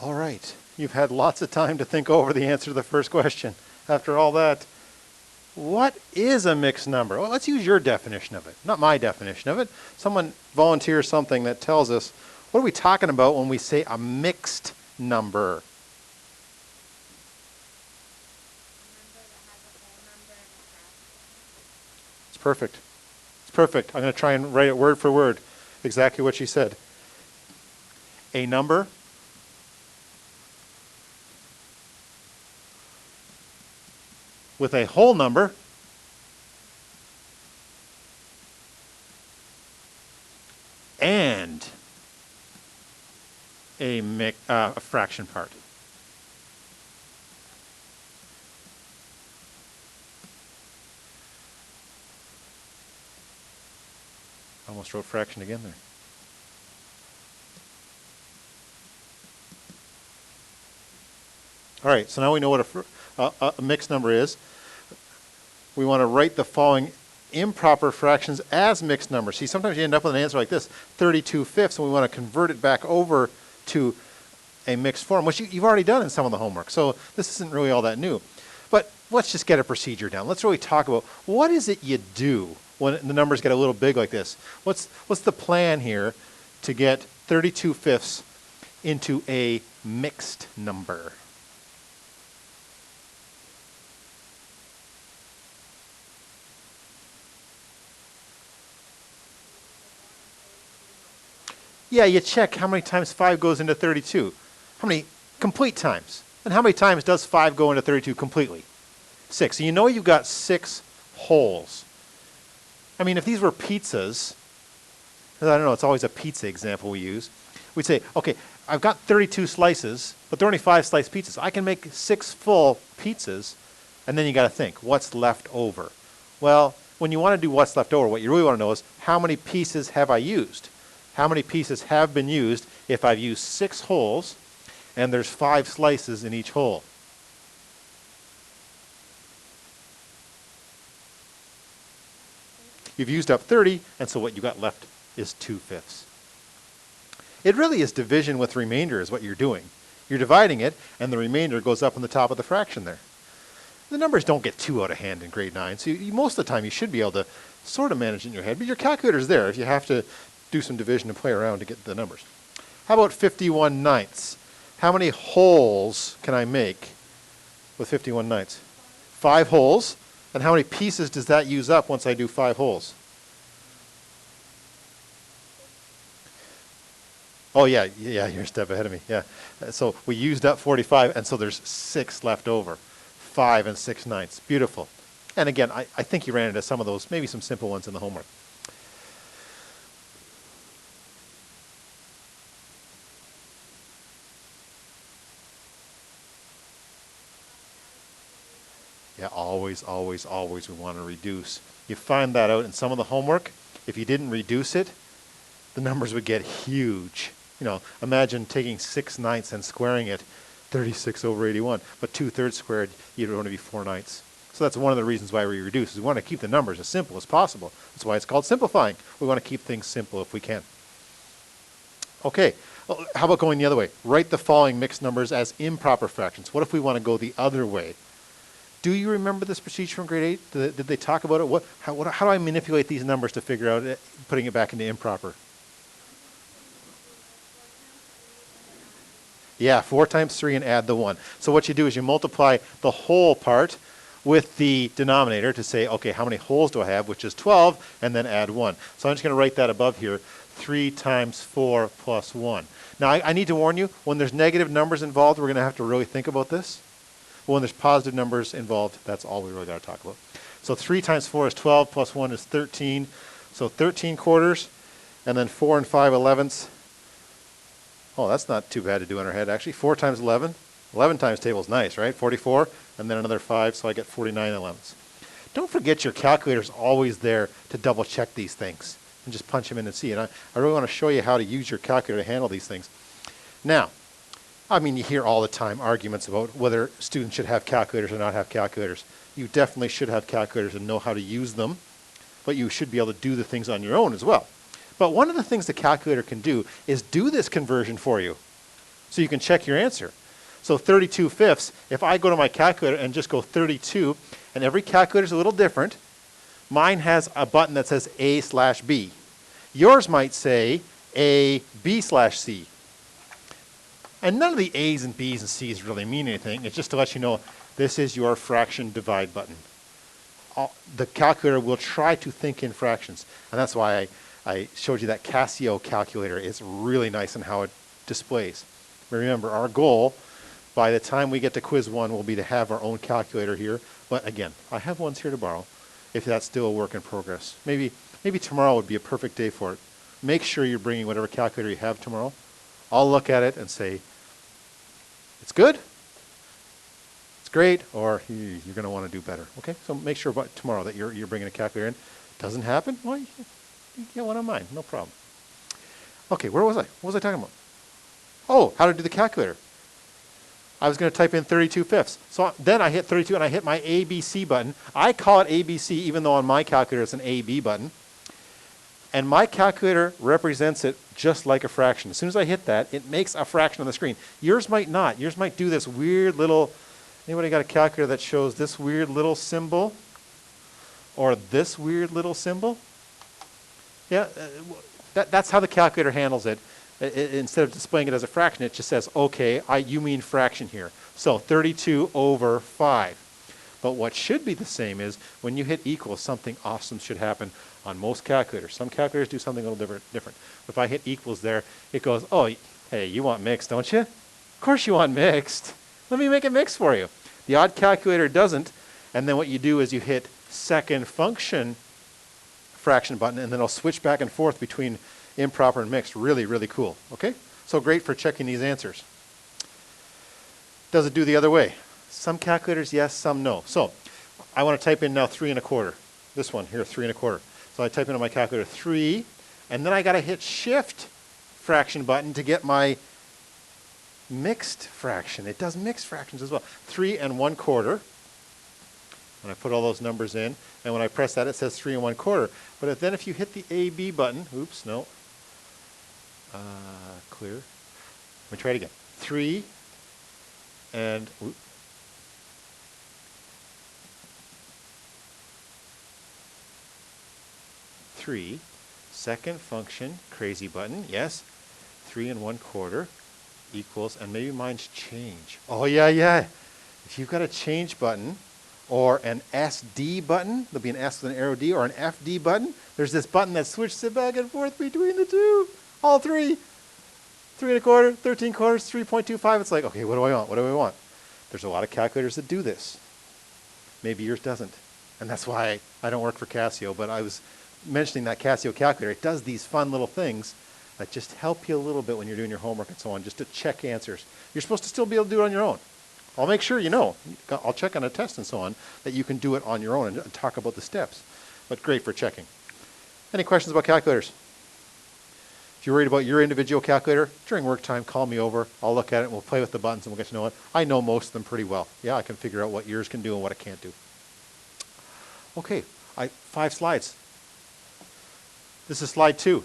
All right. You've had lots of time to think over the answer to the first question. After all that, what is a mixed number? Well, let's use your definition of it, not my definition of it. Someone volunteers something that tells us, what are we talking about when we say a mixed number? It's perfect. It's perfect. I'm going to try and write it word for word, exactly what she said. A number with a whole number and a fraction part. Almost wrote fraction again there. All right, so now we know what a mixed number is. We want to write the following improper fractions as mixed numbers. See, sometimes you end up with an answer like this, 32/5, and we want to convert it back over to a mixed form, which you've already done in some of the homework. So this isn't really all that new. But let's just get a procedure down. Let's really talk about what is it you do when the numbers get a little big like this. What's the plan here to get 32/5 into a mixed number? Yeah, you check how many times 5 goes into 32. How many complete times? And how many times does 5 go into 32 completely? 6. So you know you've got 6 wholes. I mean, if these were pizzas, I don't know, it's always a pizza example we use. We'd say, okay, I've got 32 slices, but they're only 5 slice pizzas. I can make 6 full pizzas, and then you got to think, what's left over? Well, when you want to do what's left over, what you really want to know is how many pieces have I used? How many pieces have been used if I've used 6 holes and there's 5 slices in each hole? You've used up 30, and so what you got left is 2/5. It really is division with remainder is what you're doing. You're dividing it, and the remainder goes up on the top of the fraction there. The numbers don't get too out of hand in grade 9, so most of the time you should be able to sort of manage it in your head, but your calculator's there if you have to do some division and play around to get the numbers. How about 51/9? How many holes can I make with 51/9? 5 holes. And how many pieces does that use up once I do 5 holes? Oh, yeah, you're a step ahead of me. Yeah. So we used up 45, and so there's 6 left over. 5 and 6/9. Beautiful. And again, I think you ran into some of those, maybe some simple ones in the homework. Yeah, always, always, always we want to reduce. You find that out in some of the homework. If you didn't reduce it, the numbers would get huge. You know, imagine taking 6/9 and squaring it, 36 over 81. But 2/3 squared, you'd only be 4/9. So that's one of the reasons why we reduce. We want to keep the numbers as simple as possible. That's why it's called simplifying. We want to keep things simple if we can. Okay, well, how about going the other way? Write the following mixed numbers as improper fractions. What if we want to go the other way? Do you remember this procedure from grade 8? Did they talk about it? How do I manipulate these numbers to figure out putting it back into improper? Yeah, 4 times 3 and add the 1. So what you do is you multiply the whole part with the denominator to say, okay, how many holes do I have, which is 12, and then add 1. So I'm just going to write that above here, 3 times 4 plus 1. Now, I need to warn you, when there's negative numbers involved, we're going to have to really think about this. But when there's positive numbers involved, that's all we really got to talk about. So 3 times 4 is 12, plus 1 is 13. So 13 quarters, and then 4 and 5 elevenths. Oh, that's not too bad to do in our head, actually. 4 times 11. 11 times table is nice, right? 44, and then another 5, so I get 49 elevenths. Don't forget your calculator's always there to double check these things and just punch them in and see. And I really want to show you how to use your calculator to handle these things. Now, I mean, you hear all the time arguments about whether students should have calculators or not have calculators. You definitely should have calculators and know how to use them, but you should be able to do the things on your own as well. But one of the things the calculator can do is do this conversion for you. so you can check your answer. So 32 fifths, if I go to my calculator and just go 32, and every calculator is a little different, mine has a button that says A/B. Yours might say A/B/C. And none of the A's and B's and C's really mean anything. It's just to let you know this is your fraction divide button. The calculator will try to think in fractions. And that's why I showed you that Casio calculator. It's really nice in how it displays. Remember, our goal by the time we get to quiz 1 will be to have our own calculator here. But again, I have ones here to borrow if that's still a work in progress. Maybe tomorrow would be a perfect day for it. Make sure you're bringing whatever calculator you have tomorrow. I'll look at it and say, it's good, it's great, or you're going to want to do better. Okay, so make sure about tomorrow that you're bringing a calculator in. Doesn't happen? Well, you get one on mine, no problem. Okay, where was I? What was I talking about? Oh, how to do the calculator. I was going to type in 32 fifths. So then I hit 32 and I hit my ABC button. I call it ABC even though on my calculator it's an AB button. And my calculator represents it just like a fraction. As soon as I hit that, it makes a fraction on the screen. Yours might not. Yours might do this weird little, anybody got a calculator that shows this weird little symbol? Or this weird little symbol? Yeah, that's how the calculator handles it. Instead of displaying it as a fraction, it just says, okay, you mean fraction here. So 32 over 5. But what should be the same is when you hit equals, something awesome should happen on most calculators. Some calculators do something a little different. If I hit equals there, it goes, oh, hey, you want mixed, don't you? Of course you want mixed. Let me make it mixed for you. The odd calculator doesn't. And then what you do is you hit second function fraction button, and then it'll switch back and forth between improper and mixed. Really, really cool. Okay? So great for checking these answers. Does it do the other way? Some calculators, yes, some no. So I want to type in now 3 1/4. This one here, 3 1/4. So I type in on my calculator 3, and then I got to hit shift fraction button to get my mixed fraction. It does mixed fractions as well. 3 1/4. When I put all those numbers in, and when I press that, it says 3 1/4. But then if you hit the AB button, oops, no. Clear. Let me try it again. 3 and, 3, second function, crazy button, yes. 3 1/4 equals, and maybe mine's change. Oh, yeah. If you've got a change button, or an SD button, there'll be an S with an arrow D, or an FD button. There's this button that switches it back and forth between the two. All 3. 3 1/4, 13 quarters, 3.25. It's like, okay, what do I want? What do I want? There's a lot of calculators that do this. Maybe yours doesn't. And that's why I don't work for Casio, but I was mentioning that Casio calculator. It does these fun little things that just help you a little bit when you're doing your homework and so on, just to check answers. You're supposed to still be able to do it on your own. I'll make sure you know. I'll check on a test and so on that you can do it on your own and talk about the steps. But great for checking. Any questions about calculators? If you're worried about your individual calculator, during work time, call me over. I'll look at it and we'll play with the buttons and we'll get to know it. I know most of them pretty well. Yeah, I can figure out what yours can do and what it can't do. Okay, 5 slides. This is slide 2.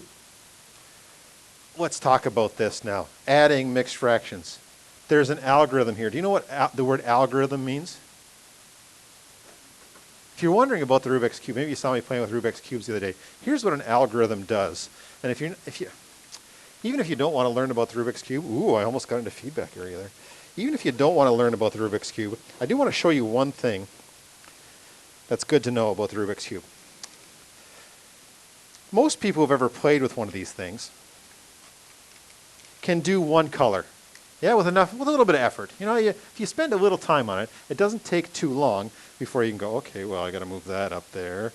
Let's talk about this now. Adding mixed fractions. There's an algorithm here. Do you know what the word algorithm means? If you're wondering about the Rubik's Cube, maybe you saw me playing with Rubik's Cubes the other day. Here's what an algorithm does. And even if you don't want to learn about the Rubik's Cube, ooh, I almost got into feedback area there. Even if you don't want to learn about the Rubik's Cube, I do want to show you one thing that's good to know about the Rubik's Cube. Most people who've ever played with one of these things can do one color. Yeah, with a little bit of effort. You know, if you spend a little time on it, it doesn't take too long before you can go, okay, well, I got to move that up there,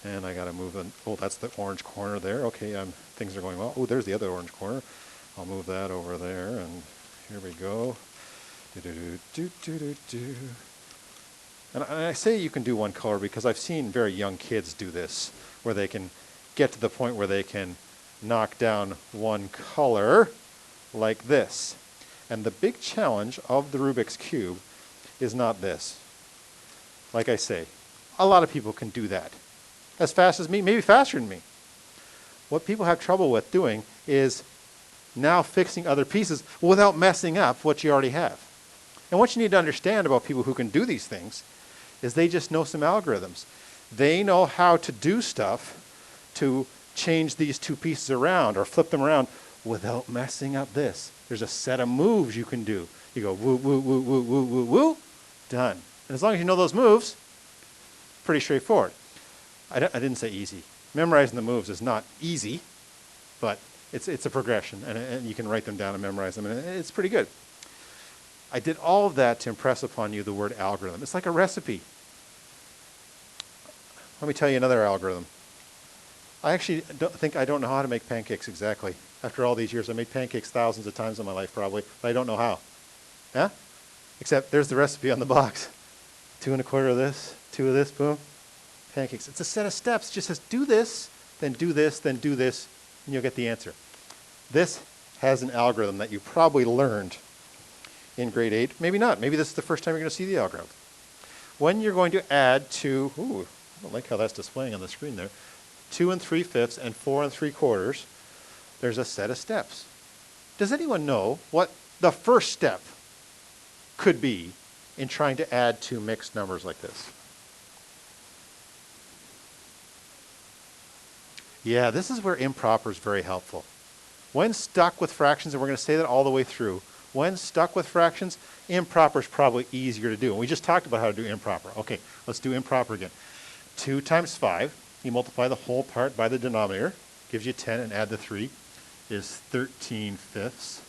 and I got to move, that's the orange corner there. Okay, things are going well. Oh, there's the other orange corner. I'll move that over there, and here we go. And I say you can do one color because I've seen very young kids do this, where they can get to the point where they can knock down one color like this. And the big challenge of the Rubik's Cube is not this. Like I say, a lot of people can do that. As fast as me, maybe faster than me. What people have trouble with doing is now fixing other pieces without messing up what you already have. And what you need to understand about people who can do these things is they just know some algorithms. They know how to do stuff to change these two pieces around or flip them around without messing up this. There's a set of moves you can do. You go woo, woo, woo, woo, woo, woo, woo, done. And as long as you know those moves, pretty straightforward. I didn't say easy. Memorizing the moves is not easy, but it's a progression, and you can write them down and memorize them, and it's pretty good. I did all of that to impress upon you the word algorithm. It's like a recipe. Let me tell you another algorithm. I actually don't know how to make pancakes exactly. After all these years, I made pancakes thousands of times in my life probably, but I don't know how. Yeah? Except there's the recipe on the box. 2 1/4 of this, 2 of this, boom. Pancakes. It's a set of steps. It just says do this, then do this, then do this, and you'll get the answer. This has an algorithm that you probably learned in grade 8. Maybe not. Maybe this is the first time you're going to see the algorithm. When you're going to add to, I don't like how that's displaying on the screen there, 2 3/5 and 4 3/4, there's a set of steps. Does anyone know what the first step could be in trying to add two mixed numbers like this? Yeah, this is where improper is very helpful. When stuck with fractions, and we're going to say that all the way through, when stuck with fractions, improper is probably easier to do. And we just talked about how to do improper. Okay, let's do improper again. 2 times 5, you multiply the whole part by the denominator, gives you 10, and add the 3, is 13/5.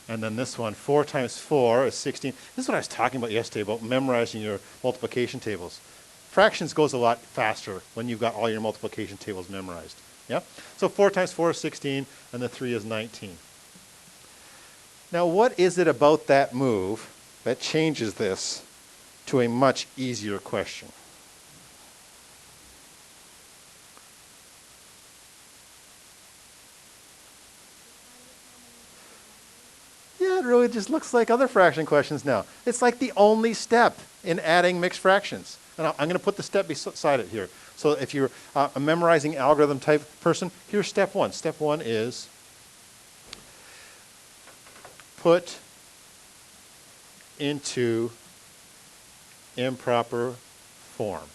And then this one, 4 times 4 is 16. This is what I was talking about yesterday, about memorizing your multiplication tables. Fractions goes a lot faster when you've got all your multiplication tables memorized. Yeah? So 4 times 4 is 16, and the 3 is 19. Now, what is it about that move that changes this to a much easier question? Yeah, it really just looks like other fraction questions now. It's like the only step in adding mixed fractions. And I'm going to put the step beside it here. So if you're a memorizing algorithm type person, here's step 1. Step 1 is put into improper form.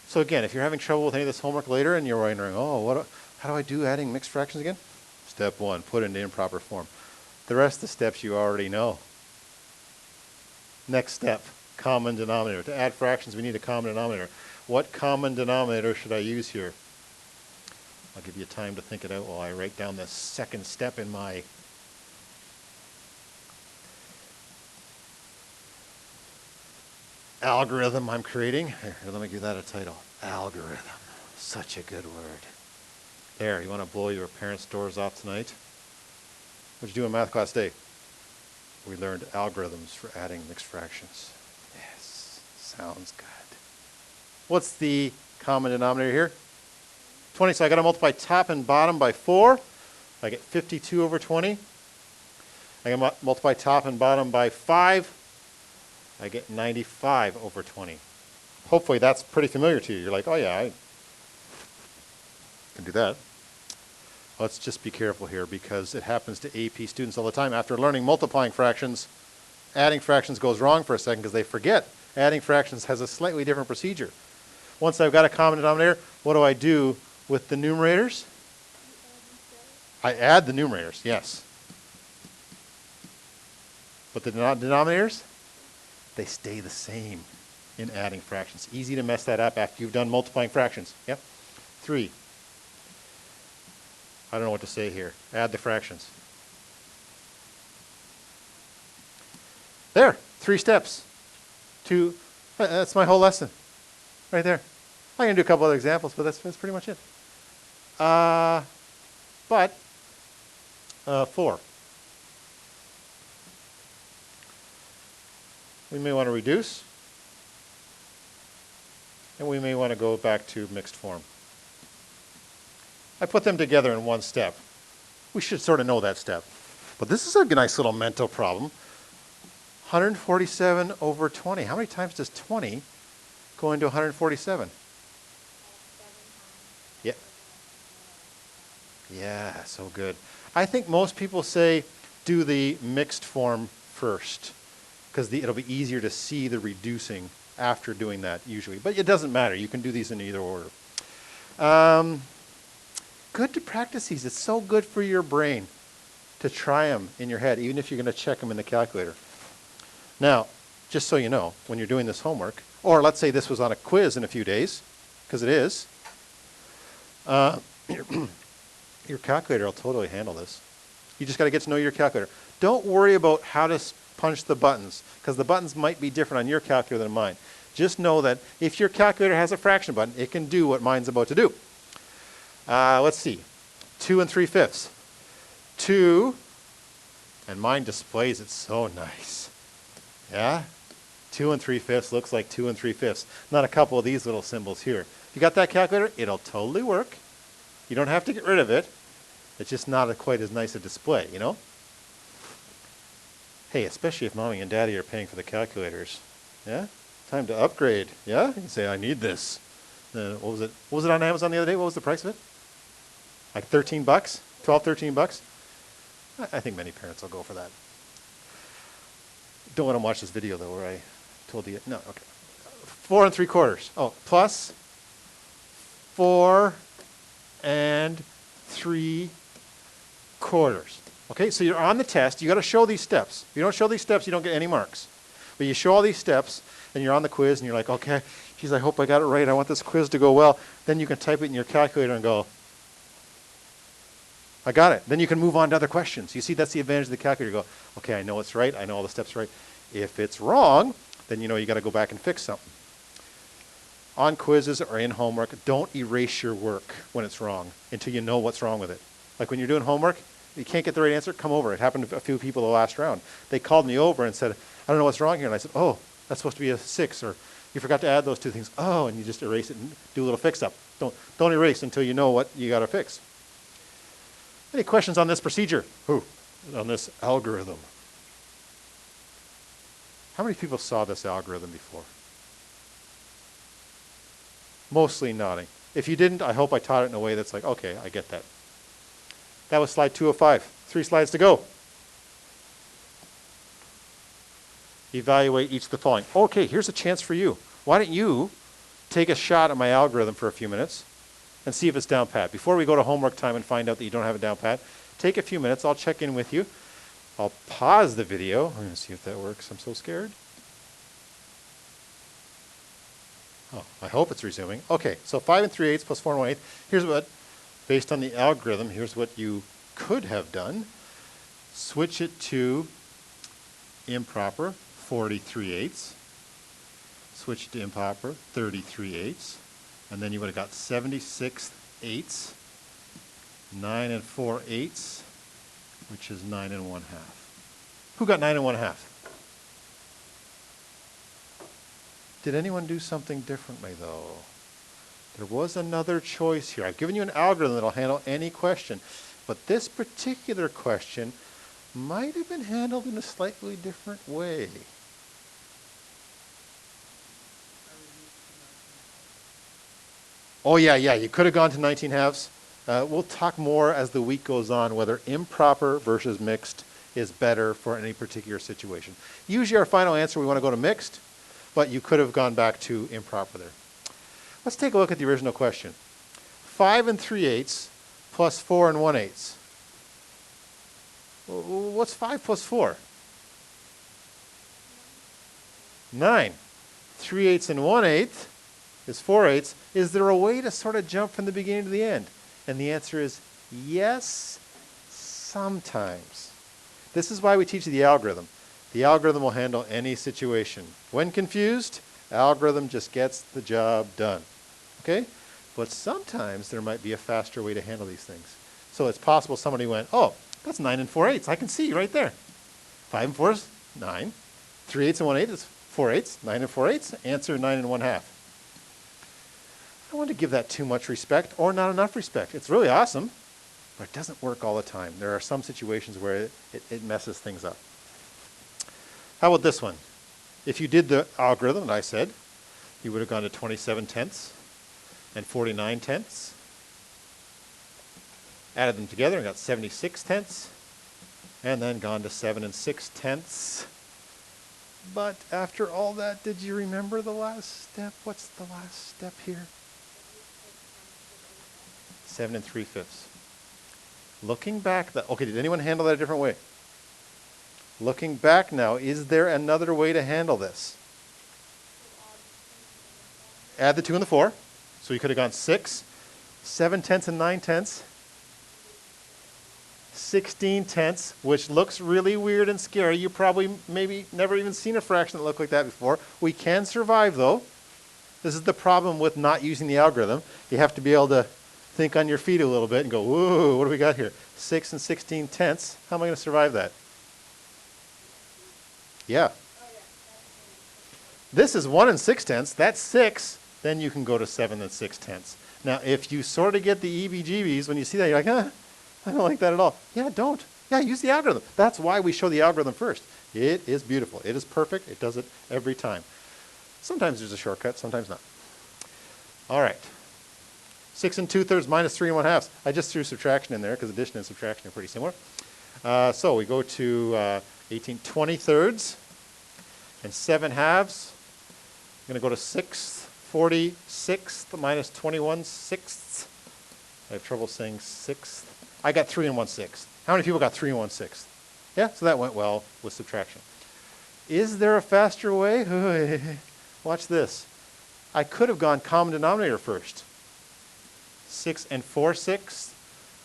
So again, if you're having trouble with any of this homework later and you're wondering, how do I do adding mixed fractions again? Step 1, put into improper form. The rest of the steps you already know. Next step, common denominator. To add fractions, we need a common denominator. What common denominator should I use here? I'll give you time to think it out while I write down the second step in my algorithm I'm creating. Here, let me give that a title. Algorithm. Such a good word. There, you want to blow your parents' doors off tonight? What'd you do in math class today? We learned algorithms for adding mixed fractions. Yes, sounds good. What's the common denominator here? 20, so I got to multiply top and bottom by 4. I get 52 over 20. I can multiply top and bottom by 5. I get 95 over 20. Hopefully that's pretty familiar to you. You're like, oh yeah, I can do that. Let's just be careful here because it happens to AP students all the time. After learning multiplying fractions, adding fractions goes wrong for a second because they forget adding fractions has a slightly different procedure. Once I've got a common denominator, what do I do with the numerators? I add the numerators, yes. But the denominators, they stay the same in adding fractions. Easy to mess that up after you've done multiplying fractions. Yep. 3. I don't know what to say here. Add the fractions. There, 3 steps. That's my whole lesson. Right there. I'm going to do a couple other examples, but that's pretty much it. 4. We may want to reduce, and we may want to go back to mixed form. I put them together in one step. We should sort of know that step. But this is a nice little mental problem. 147 over 20. How many times does 20 go into 147? Yeah. Yeah, so good. I think most people say do the mixed form first, because it'll be easier to see the reducing after doing that usually. But it doesn't matter. You can do these in either order. Good to practice these. It's so good for your brain to try them in your head, even if you're going to check them in the calculator. Now, just so you know, when you're doing this homework, or let's say this was on a quiz in a few days, because it is, your calculator will totally handle this. You just got to get to know your calculator. Don't worry about how to punch the buttons, because the buttons might be different on your calculator than mine. Just know that if your calculator has a fraction button, it can do what mine's about to do. Let's see. 2 3/5. 2, and mine displays it so nice. Yeah? 2 3/5 looks like 2 3/5. Not a couple of these little symbols here. If you got that calculator, it'll totally work. You don't have to get rid of it. It's just not quite as nice a display, you know? Hey, especially if mommy and daddy are paying for the calculators. Yeah? Time to upgrade. Yeah? You can say, I need this. What was it? What was it on Amazon the other day? What was the price of it? Like $13? 12, $13? I think many parents will go for that. Don't want to watch this video though where I told you. No, okay. 4 3/4. Oh, plus 4 3/4. Okay, so you're on the test. You got to show these steps. If you don't show these steps, you don't get any marks. But you show all these steps, and you're on the quiz, and you're like, okay, geez, I hope I got it right. I want this quiz to go well. Then you can type it in your calculator and go, I got it. Then you can move on to other questions. You see, that's the advantage of the calculator. You go, okay, I know it's right. I know all the steps are right. If it's wrong, then you know you got to go back and fix something. On quizzes or in homework, don't erase your work when it's wrong until you know what's wrong with it. Like when you're doing homework, you can't get the right answer, come over. It happened to a few people the last round. They called me over and said, I don't know what's wrong here. And I said, oh, that's supposed to be a 6, or you forgot to add those two things. Oh, and you just erase it and do a little fix-up. Don't erase until you know what you got to fix. Any questions on this procedure? On this algorithm? How many people saw this algorithm before? Mostly nodding. If you didn't, I hope I taught it in a way that's like, okay, I get that. That was slide 205. 3 slides to go. Evaluate each of the following. Okay, here's a chance for you. Why don't you take a shot at my algorithm for a few minutes and see if it's down pat. Before we go to homework time and find out that you don't have it down pat, take a few minutes. I'll check in with you. I'll pause the video. I'm going to see if that works. I'm so scared. Oh, I hope it's resuming. Okay, so 5 3/8 plus 4 1/8. Here's what, based on the algorithm, here's what you could have done. Switch it to improper, 43/8. Switch it to improper, 33/8. And then you would have got 76/8, 9 4/8, which is 9 1/2. Who got 9 1/2? Did anyone do something differently, though? There was another choice here. I've given you an algorithm that will handle any question, but this particular question might have been handled in a slightly different way. Oh, yeah, you could have gone to 19 halves. We'll talk more as the week goes on whether improper versus mixed is better for any particular situation. Usually our final answer, we want to go to mixed, but you could have gone back to improper there. Let's take a look at the original question. 5 3/8 plus 4 1/8. What's 5 plus 4? 9. 3/8 and 1/8 is 4/8. Is there a way to sort of jump from the beginning to the end? And the answer is yes, sometimes. This is why we teach you the algorithm. The algorithm will handle any situation. When confused, algorithm just gets the job done. Okay? But sometimes there might be a faster way to handle these things. So it's possible somebody went, oh, that's 9 4/8. I can see right there. 5 and 4 is 9. 3/8 and 1/8 is 4/8. 9 4/8. Answer 9 1/2. I don't want to give that too much respect or not enough respect. It's really awesome, but it doesn't work all the time. There are some situations where it messes things up. How about this one? If you did the algorithm that I said, you would have gone to 27 tenths and 49 tenths. Added them together and got 76 tenths. And then gone to 7 6/10. But after all that, did you remember the last step? What's the last step here? 7 3/5. Looking back, okay, did anyone handle that a different way? Looking back now, is there another way to handle this? Add the 2 and the 4. So you could have gone 6, 7/10 and 9/10. 16/10, which looks really weird and scary. You probably maybe never even seen a fraction that looked like that before. We can survive though. This is the problem with not using the algorithm. You have to be able to think on your feet a little bit and go, whoa, what do we got here? 6 and 16/10. How am I going to survive that? Yeah. This is 1 and 6/10. That's 6. Then you can go to 7 and 6/10. Now, if you sort of get the EBGBs, when you see that, you're like, I don't like that at all. Yeah, don't. Yeah, use the algorithm. That's why we show the algorithm first. It is beautiful. It is perfect. It does it every time. Sometimes there's a shortcut, sometimes not. All right. 6 2/3 minus 3 1/2. I just threw subtraction in there because addition and subtraction are pretty similar. So we go to 18 20/3 and 7/2. I'm going to go to 6 46 minus 21/6. I have trouble saying 6th. I got 3 1/6. How many people got 3 1/6? Yeah, so that went well with subtraction. Is there a faster way? Watch this. I could have gone common denominator first. 6 4/6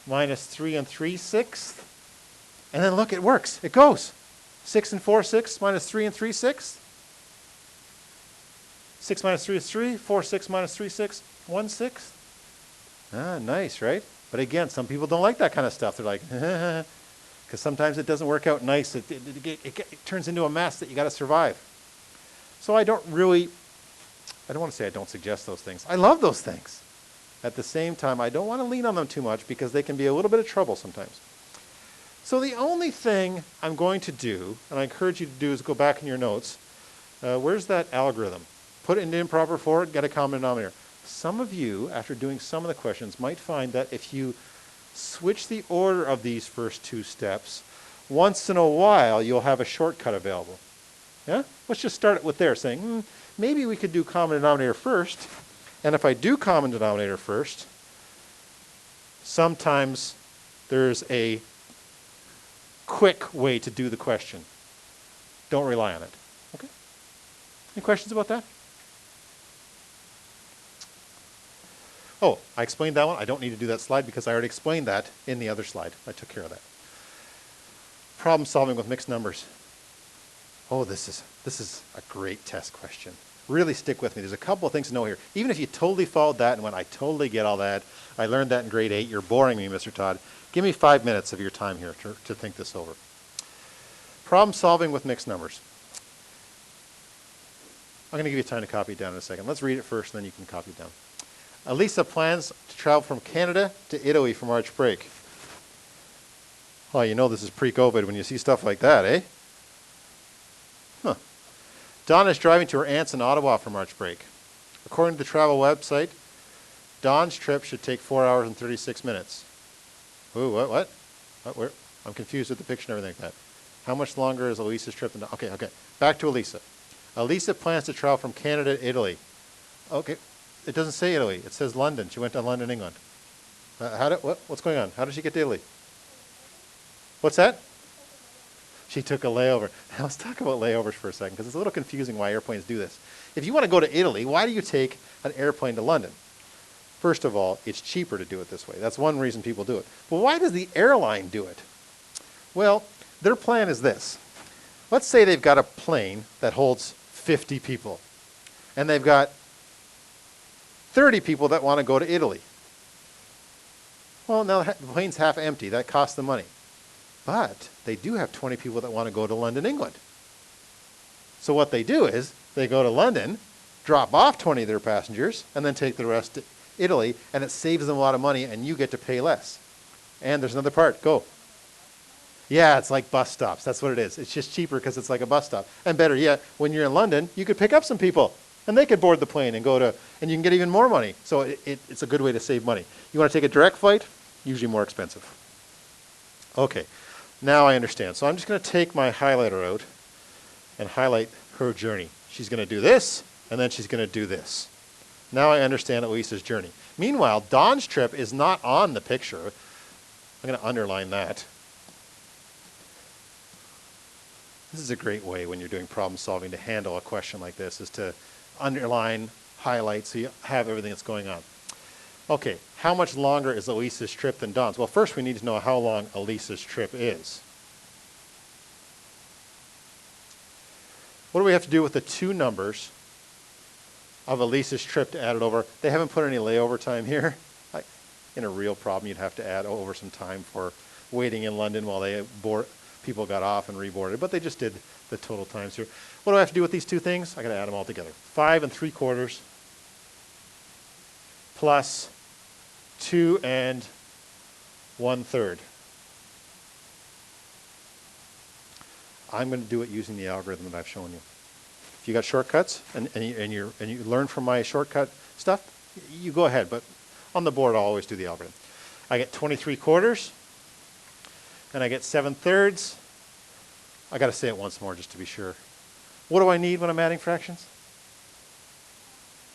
minus 3 3/6. And then look, it works. It goes. 6 4/6 minus 3 3/6. 6 minus 3 is 3. 4/6 minus 3/6, 1/6. Ah, nice, right? But again, some people don't like that kind of stuff. They're like, because sometimes it doesn't work out nice. It turns into a mess that you got to survive. So I don't want to say I don't suggest those things. I love those things. At the same time, I don't want to lean on them too much because they can be a little bit of trouble sometimes. So the only thing I'm going to do, and I encourage you to do, is go back in your notes. Where's that algorithm? Put it into improper forward, get a common denominator. Some of you, after doing some of the questions, might find that if you switch the order of these first 2 steps, once in a while you'll have a shortcut available. Yeah? Let's just start it with there, saying, maybe we could do common denominator first. And if I do common denominator first, sometimes there's a quick way to do the question. Don't rely on it. Okay? Any questions about that? Oh, I explained that one. I don't need to do that slide because I already explained that in the other slide. I took care of that. Problem solving with mixed numbers. Oh, this is a great test question. Really stick with me. There's a couple of things to know here. Even if you totally followed that and went, I totally get all that. I learned that in grade 8. You're boring me, Mr. Todd. Give me 5 minutes of your time here to think this over. Problem solving with mixed numbers. I'm going to give you time to copy it down in a second. Let's read it first, and then you can copy it down. Elisa plans to travel from Canada to Italy for March break. Oh, you know this is pre-COVID when you see stuff like that, eh? Huh. Dawn is driving to her aunt's in Ottawa for March break. According to the travel website, Dawn's trip should take 4 hours and 36 minutes. Ooh, what? Where? I'm confused with the picture and everything like that. How much longer is Elisa's trip? Okay. Back to Elisa. Elisa plans to travel from Canada to Italy. Okay. It doesn't say Italy. It says London. She went to London, England. What's going on? How did she get to Italy? What's that? She took a layover. Now let's talk about layovers for a second because it's a little confusing why airplanes do this. If you want to go to Italy, why do you take an airplane to London? First of all, it's cheaper to do it this way. That's one reason people do it. But why does the airline do it? Well, their plan is this. Let's say they've got a plane that holds 50 people, and they've got 30 people that want to go to Italy. Well, now the plane's half empty. That costs them money. But they do have 20 people that want to go to London, England. So what they do is they go to London, drop off 20 of their passengers, and then take the rest to Italy, and it saves them a lot of money, and you get to pay less. And there's another part. Go. Yeah, it's like bus stops. That's what it is. It's just cheaper because it's like a bus stop. And better yet, when you're in London, you could pick up some people, and they could board the plane and go to, and you can get even more money. So it's a good way to save money. You want to take a direct flight? usually more expensive. Okay, now I understand. So I'm just going to take my highlighter out and highlight her journey. She's going to do this, and then she's going to do this. Now I understand Elisa's journey. Meanwhile, Dawn's trip is not on the picture. I'm going to underline that. This is a great way when you're doing problem solving to handle a question like this, is to underline, highlight, so you have everything that's going on. Okay, how much longer is Elisa's trip than Dawn's? Well, first we need to know how long Elisa's trip is. What do we have to do with the two numbers of Elisa's trip to add it over? They haven't put any layover time here. In a real problem, you'd have to add over some time for waiting in London while people got off and reboarded, but they just did the total times here. What do I have to do with these two things? I got to add them all together. 5 3/4 plus 2 1/3. I'm going to do it using the algorithm that I've shown you. If you got shortcuts and you learn from my shortcut stuff, you go ahead, but on the board I'll always do the algorithm. I get 23/4 and I get 7/3. I got to say it once more just to be sure. What do I need when I'm adding fractions?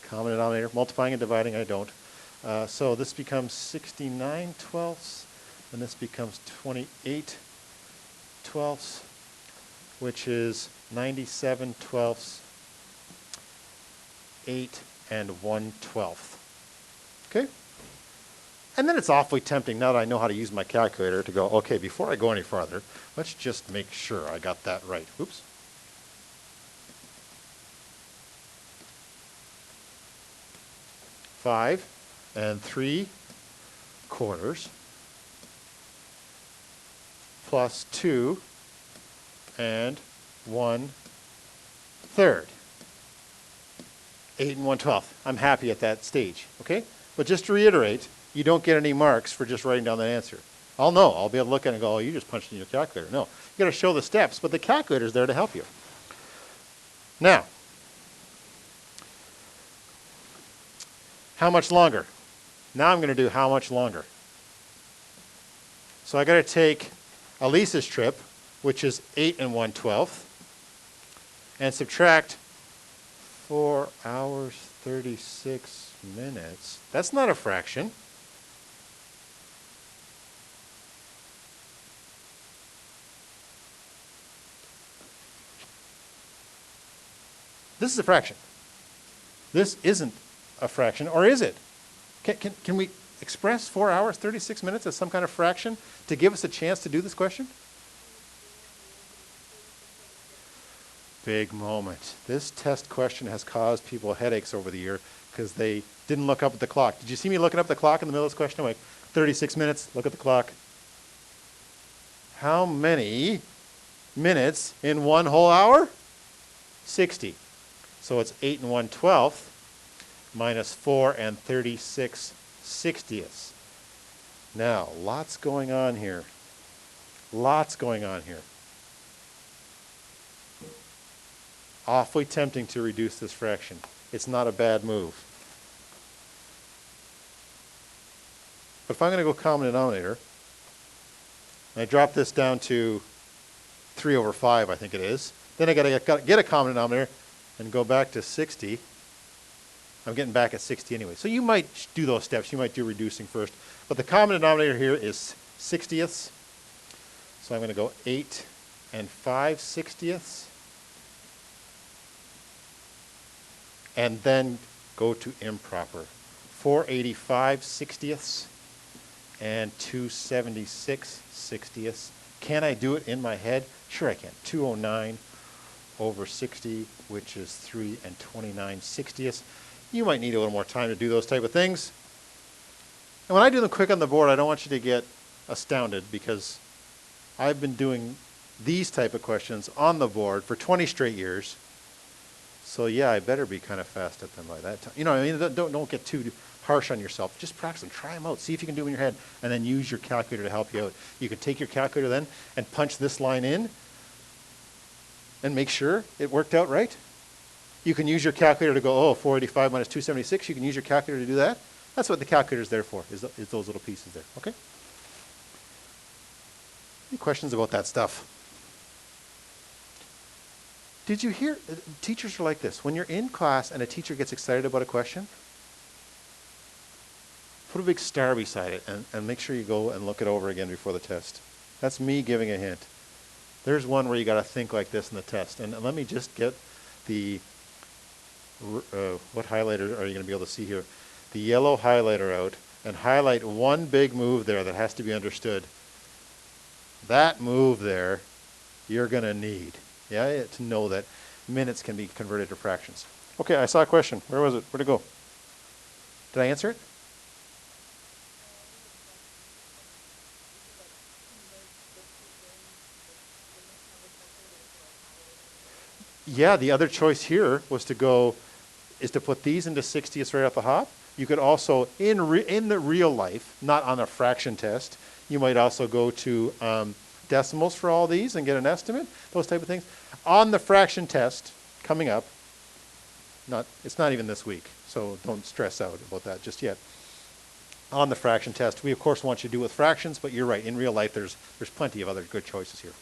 Common denominator. Multiplying and dividing, I don't. So this becomes 69/12, and this becomes 28/12, which is 97/12, 8 1/12. Okay? And then it's awfully tempting, now that I know how to use my calculator, to go, okay, before I go any farther, let's just make sure I got that right. Oops. $5 3/4 plus 2 1/3. 8 1/12. I'm happy at that stage, okay? But just to reiterate, you don't get any marks for just writing down that answer. I'll know. I'll be able to look at it and go, oh, you just punched in your calculator. No, you got to show the steps, but the calculator's there to help you. Now, how much longer? Now I'm going to do how much longer. So I got to take Elisa's trip, which is 8 1/12, and subtract 4 hours, 36 minutes. That's not a fraction. This is a fraction. This isn't a fraction, or is it? Can we express 4 hours, 36 minutes as some kind of fraction to give us a chance to do this question? Big moment. This test question has caused people headaches over the year because they didn't look up at the clock. Did you see me looking up at the clock in the middle of this question? I'm like, 36 minutes, look at the clock. How many minutes in one whole hour? 60. So it's 8 1/12 minus 4 36/60. Now, lots going on here. Lots going on here. Awfully tempting to reduce this fraction. It's not a bad move. But if I'm going to go common denominator, and I drop this down to 3/5, I think it is, then I got to get a common denominator and go back to 60. I'm getting back at 60 anyway. So you might do those steps. You might do reducing first. But the common denominator here is 60ths. So I'm going to go 8 5/60. And then go to improper. 485/60 and 276/60. Can I do it in my head? Sure I can. 209 over 60, which is 3 29/60. You might need a little more time to do those type of things. And when I do them quick on the board, I don't want you to get astounded, because I've been doing these type of questions on the board for 20 straight years. So yeah, I better be kind of fast at them by that time. You know what I mean? Don't get too harsh on yourself. Just practice them. Try them out. See if you can do them in your head, and then use your calculator to help you out. You can take your calculator then and punch this line in and make sure it worked out right. You can use your calculator to go, 485 minus 276. You can use your calculator to do that. That's what the calculator is there for, is those little pieces there. Okay? Any questions about that stuff? Did you hear, teachers are like this. When you're in class and a teacher gets excited about a question, put a big star beside it and make sure you go and look it over again before the test. That's me giving a hint. There's one where you got to think like this in the test. And let me just get the, what highlighter are you going to be able to see here? The yellow highlighter out and highlight one big move there that has to be understood. That move there, you're going to need. Yeah, to know that minutes can be converted to fractions. Okay, I saw a question. Where was it? Where'd it go? Did I answer it? Yeah, the other choice here was to go, is to put these into 60ths right off the hop. You could also, in the real life, not on a fraction test, you might also go to decimals for all these and get an estimate, those type of things. On the fraction test, coming up, it's not even this week, so don't stress out about that just yet. On the fraction test, we of course want you to do with fractions, but you're right, in real life there's plenty of other good choices here.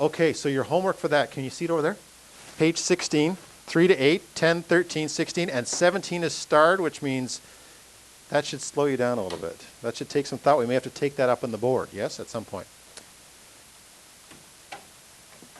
Okay, so your homework for that, can you see it over there? Page 16, 3 to 8, 10, 13, 16, and 17 is starred, which means that should slow you down a little bit. That should take some thought. We may have to take that up on the board, yes, at some point.